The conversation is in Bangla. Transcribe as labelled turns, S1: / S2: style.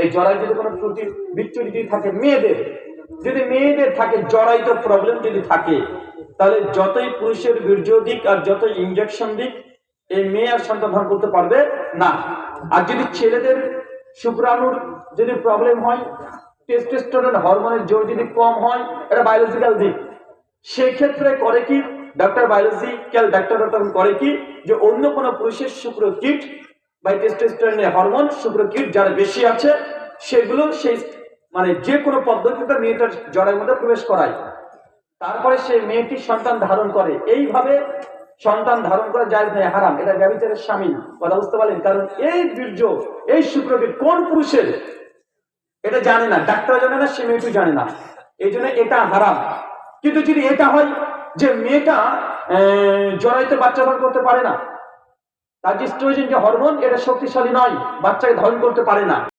S1: এই জরায় যদি কোনো ত্রুটি বিচ্যুতি যদি থাকে মেয়েদের থাকে জরায়িত প্রবলেম যদি থাকে, তাহলে যতই পুরুষের বীর্য দিক আর যতই ইনজেকশন দিক, এই মেয়ে আর সন্তান ধারণ করতে পারবে না। আর যদি ছেলেদের শুক্রাণুর যদি প্রবলেম হয়, টেস্টোস্টেরন হরমোনের জোর যদি কম হয়, এটা বায়োলজিক্যাল দিক, সেই ক্ষেত্রে করে কি বায়োলজিক্যাল ডাক্তার তখন করে কি, যে অন্য কোনো পুরুষের শুক্রকীট বা টেস্টোস্টেরনের হরমোন শুক্রকীট যারা বেশি আছে, সেগুলো সেই মানে যে কোনো পদ্ধতিতে মেয়েটার জরার মধ্যে প্রবেশ করায়, তারপরে সেই মেয়েটি সন্তান ধারণ করে। এইভাবে সন্তান ধারণ করা জায়েজ নয়, হারাম, এটা ব্যভিচারের শামিল। কথা বুঝতে পারলেন? কারণ এই বীর্য, এই শুক্রকীট কোন পুরুষের এটা জানে না, ডাক্তার জানে না, সে মেয়েটি জানে না, এই জন্য এটা হারাম। কিন্তু যদি এটা হয় যে মেয়েটা জরায়ুতে বাচ্চা ধারণ করতে পারে না, তার যে স্ট্রোজেন যে হরমোন, এটা শক্তিশালী নয়, বাচ্চাকে ধারণ করতে পারে না,